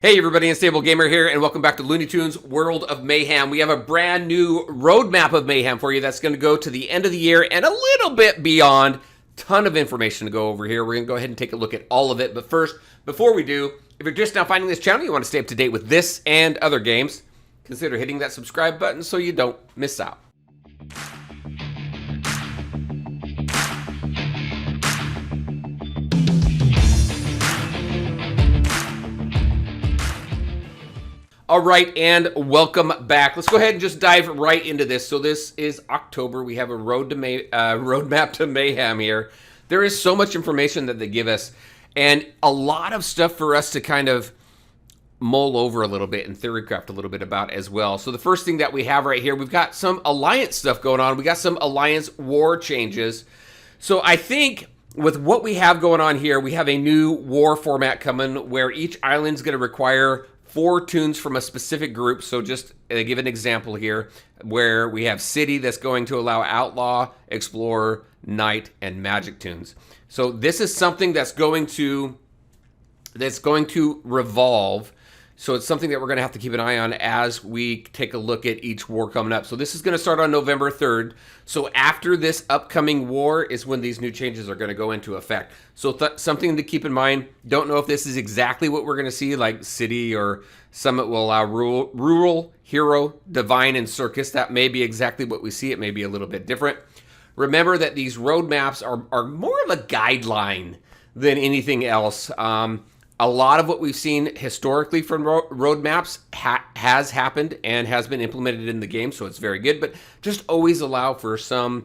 Hey everybody, Unstable Gamer here, and welcome back to Looney Tunes World of Mayhem. We have a brand new roadmap of Mayhem for you that's going to go to the end of the year and a little bit beyond. Ton of information to go over here. We're going to go ahead and take a look at all of it. But first, before we do, if you're just now finding this channel, you want to stay up to date with this and other games, consider hitting that subscribe button so you don't miss out. All right, and welcome back. Let's go ahead and just dive right into this. So this is October. We have a roadmap to Mayhem here. There is so much information that they give us, and a lot of stuff for us to kind of mull over a little bit and theorycraft a little bit about as well. So the first thing that we have right here, we've got some alliance stuff going on. We got some alliance war changes. So I think with what we have going on here, we have a new war format coming where each island's going to require 4 tunes from a specific group. So just to give an example here, where we have City that's going to allow Outlaw, Explorer, Knight, and Magic tunes. So this is something that's going to revolve. So it's something that we're going to have to keep an eye on as we take a look at each war coming up. So this is going to start on November 3rd. So after this upcoming war is when these new changes are going to go into effect. So something to keep in mind. Don't know if this is exactly what we're going to see, like City or Summit will allow Rural, Hero, Divine, and Circus. That may be exactly what we see. It may be a little bit different. Remember that these roadmaps are more of a guideline than anything else. A lot of what we've seen historically from roadmaps has happened and has been implemented in the game, so it's very good. But just always allow for something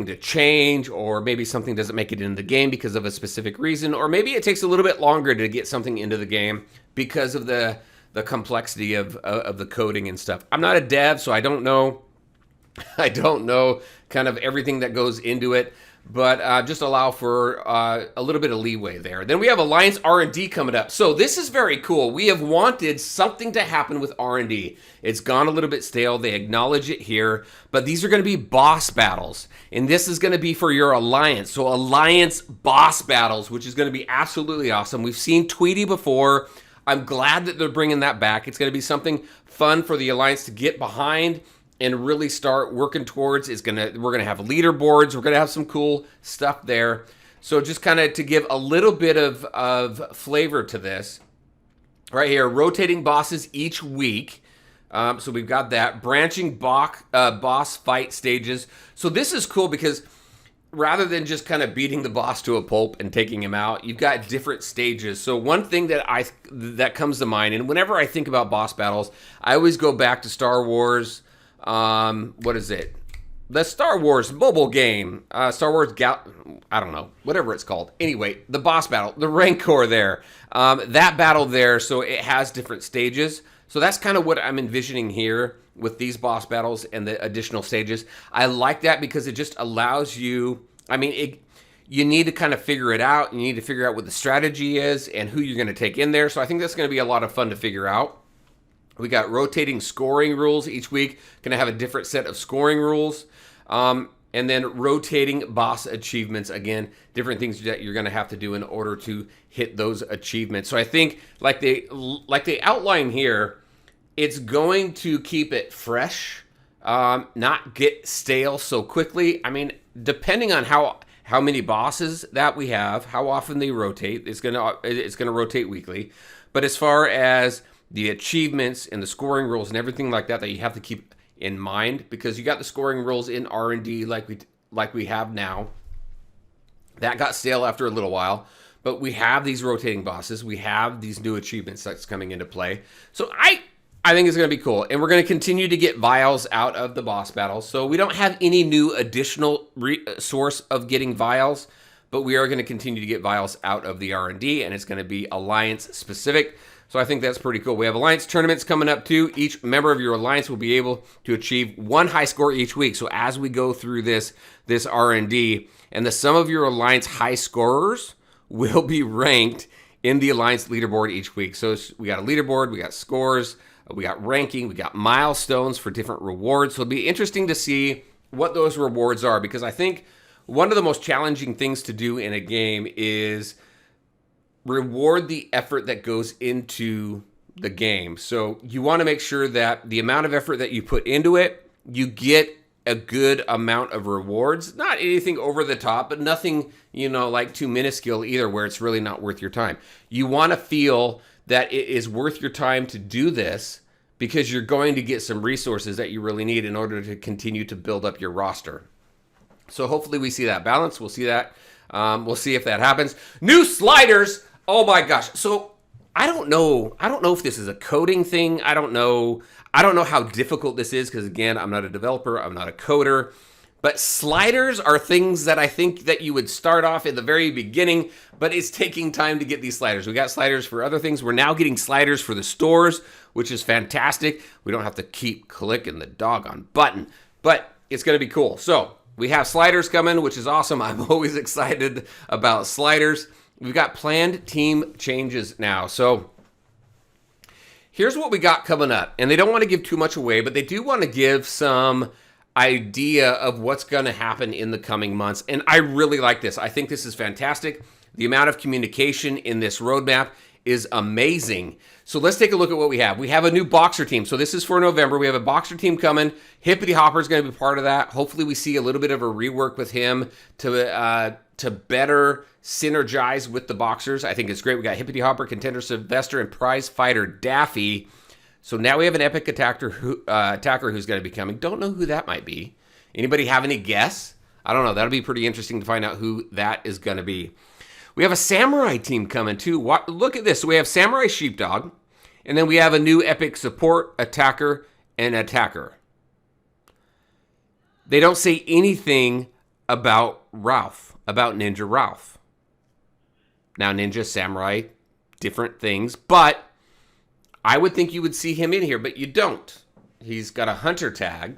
to change, or maybe something doesn't make it into the game because of a specific reason, or maybe it takes a little bit longer to get something into the game because of the complexity of the coding and stuff. I'm not a dev, so I don't know. I don't know kind of everything that goes into it. But just allow for a little bit of leeway there. Then we have Alliance R&D coming up. So this is very cool. We have wanted something to happen with R&D. It's gone a little bit stale. They acknowledge it here. But these are going to be boss battles. And this is going to be for your Alliance. So Alliance boss battles, which is going to be absolutely awesome. We've seen Tweety before. I'm glad that they're bringing that back. It's going to be something fun for the Alliance to get behind and really start working towards. We're gonna have leaderboards. We're gonna have some cool stuff there. So just kind of to give a little bit of flavor to this, right here, rotating bosses each week. So we've got that branching boss fight stages. So this is cool because rather than just kind of beating the boss to a pulp and taking him out, you've got different stages. So one thing that comes to mind, and whenever I think about boss battles, I always go back to Star Wars. What is it? The Star Wars mobile game. Star Wars I don't know. Whatever it's called. Anyway, the boss battle. The Rancor there. That battle there, so it has different stages. So that's kind of what I'm envisioning here with these boss battles and the additional stages. I like that because it just allows you, you need to kind of figure it out. You need to figure out what the strategy is and who you're going to take in there. So I think that's going to be a lot of fun to figure out. We got rotating scoring rules each week. Going to have a different set of scoring rules. And then rotating boss achievements. Again, different things that you're going to have to do in order to hit those achievements. So I think like they outline here, it's going to keep it fresh, not get stale so quickly. I mean, depending on how many bosses that we have, how often they rotate, it's gonna rotate weekly. But as far as the achievements and the scoring rules and everything like that you have to keep in mind, because you got the scoring rules in R&D like we have now. That got stale after a little while, but we have these rotating bosses. We have these new achievements that's coming into play. So I think it's going to be cool, and we're going to continue to get vials out of the boss battles. So we don't have any new additional source of getting vials, but we are going to continue to get vials out of the R&D, and it's going to be Alliance specific. So I think that's pretty cool. We have Alliance tournaments coming up too. Each member of your Alliance will be able to achieve 1 high score each week. So as we go through this R&D, and the sum of your Alliance high scorers will be ranked in the Alliance leaderboard each week. So we got a leaderboard, we got scores, we got ranking, we got milestones for different rewards. So it'll be interesting to see what those rewards are, because I think one of the most challenging things to do in a game is reward the effort that goes into the game. So you want to make sure that the amount of effort that you put into it, you get a good amount of rewards. Not anything over the top, but nothing, like too minuscule either where it's really not worth your time. You want to feel that it is worth your time to do this because you're going to get some resources that you really need in order to continue to build up your roster. So hopefully we see that balance. We'll see that. We'll see if that happens. New sliders. Oh my gosh. So I don't know if this is a coding thing. I don't know how difficult this is because, again, I'm not a developer. I'm not a coder. But sliders are things that I think that you would start off at the very beginning, but it's taking time to get these sliders. We got sliders for other things. We're now getting sliders for the stores, which is fantastic. We don't have to keep clicking the doggone button, but it's going to be cool. So we have sliders coming, which is awesome. I'm always excited about sliders. We've got planned team changes now. So here's what we got coming up. And they don't want to give too much away, but they do want to give some idea of what's going to happen in the coming months. And I really like this. I think this is fantastic. The amount of communication in this roadmap is amazing. So let's take a look at what we have. We have a new boxer team. So this is for November. We have a boxer team coming. Hippity Hopper is going to be part of that. Hopefully we see a little bit of a rework with him to better synergize with the boxers. I think it's great. We got Hippity Hopper, Contender Sylvester, and Prize Fighter Daffy. So now we have an epic attacker who's going to be coming. Don't know who that might be. Anybody have any guess? I don't know. That'll be pretty interesting to find out who that is going to be. We have a samurai team coming too. Look at this. So we have Samurai Sheepdog, and then we have a new epic support, attacker, and attacker. They don't say anything about Ralph, about Ninja Ralph. Now, Ninja, Samurai, different things, but I would think you would see him in here, but you don't. He's got a hunter tag,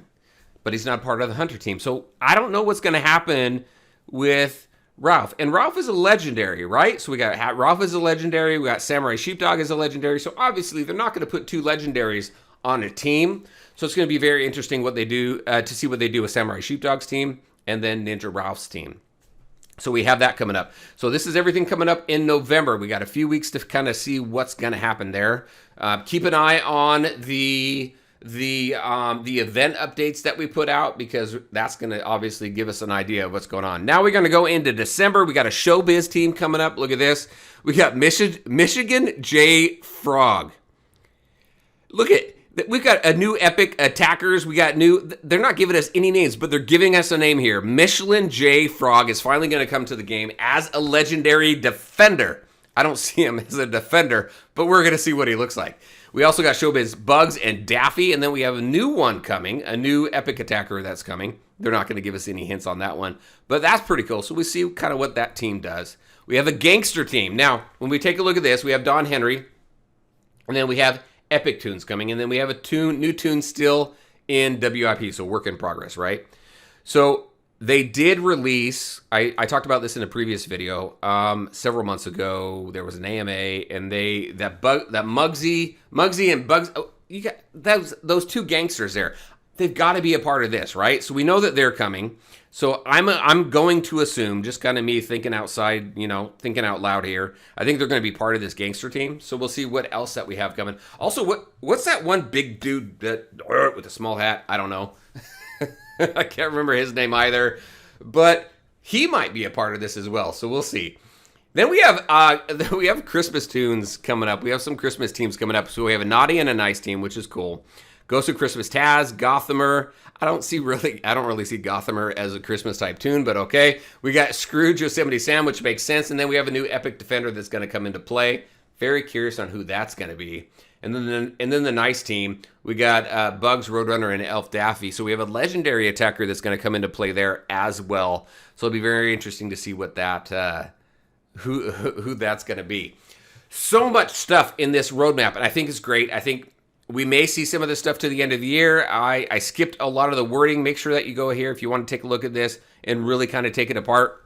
but he's not part of the hunter team. So I don't know what's going to happen with Ralph. And Ralph is a legendary, right? So we got Ralph is a legendary. We got Samurai Sheepdog as a legendary. So obviously they're not going to put two legendaries on a team. So it's going to be very interesting what they do to see what they do with Samurai Sheepdog's team and then Ninja Ralph's team. So we have that coming up. So this is everything coming up in November. We got a few weeks to kind of see what's going to happen there. Keep an eye on the event updates that we put out because that's going to obviously give us an idea of what's going on. Now we're going to go into December. We got a Showbiz team coming up. Look at this. We got Michigan J Frog. Look at. We've got a new epic attackers. We got they're not giving us any names, but they're giving us a name here. Michelin J Frog is finally going to come to the game as a legendary defender. I don't see him as a defender, but we're going to see what he looks like. We also got Showbiz Bugs and Daffy, and then we have a new one coming, a new epic attacker that's coming. They're not going to give us any hints on that one, but that's pretty cool. So we see kind of what that team does. We have a gangster team. Now, when we take a look at this, we have Don Henry, and then we have Epic Tunes coming, and then we have a new tune still in WIP, so work in progress, right? So they did release, I talked about this in a previous video, several months ago. There was an AMA, and that Muggsy and Bugs, you got those two gangsters there. They've got to be a part of this, right? So we know that they're coming. So I'm going to assume, just kind of me thinking outside, thinking out loud here. I think they're going to be part of this gangster team. So we'll see what else that we have coming. Also, what's that one big dude with a small hat? I don't know. I can't remember his name either, but he might be a part of this as well. So we'll see. Then we have Christmas tunes coming up. We have some Christmas teams coming up. So we have a naughty and a nice team, which is cool. Ghost of Christmas Taz, Gothamer. I don't really see Gothamer as a Christmas type tune, but okay. We got Scrooge Yosemite Sam, which makes sense, and then we have a new epic defender that's going to come into play. Very curious on who that's going to be. And then the nice team, we got Bugs, Roadrunner, and Elf Daffy. So we have a legendary attacker that's going to come into play there as well. So it'll be very interesting to see what that who that's going to be. So much stuff in this roadmap, and I think it's great. I think we may see some of this stuff to the end of the year. I skipped a lot of the wording. Make sure that you go here if you want to take a look at this and really kind of take it apart.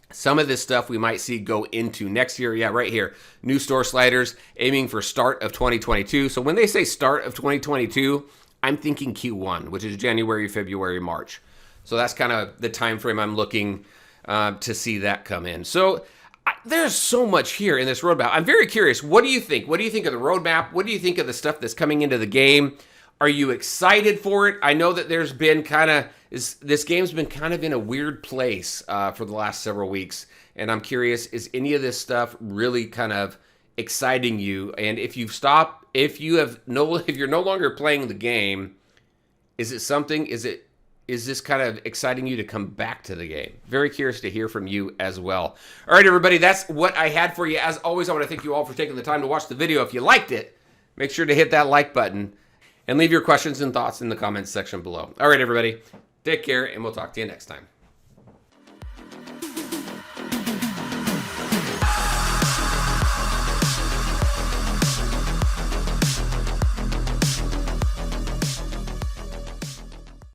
Some of this stuff we might see go into next year. Yeah, right here. New store sliders aiming for start of 2022. So when they say start of 2022, I'm thinking Q1, which is January, February, March. So that's kind of the time frame I'm looking to see that come in. So There's so much here in this roadmap. I'm very curious. What do you think? What do you think of the roadmap? What do you think of the stuff that's coming into the game? Are you excited for it? I know that there's been this game's been kind of in a weird place for the last several weeks, and I'm curious, is any of this stuff really kind of exciting you? And if you're no longer playing the game, is this kind of exciting you to come back to the game? Very curious to hear from you as well. All right, everybody, that's what I had for you. As always, I want to thank you all for taking the time to watch the video. If you liked it, make sure to hit that like button and leave your questions and thoughts in the comments section below. All right, everybody, take care, and we'll talk to you next time.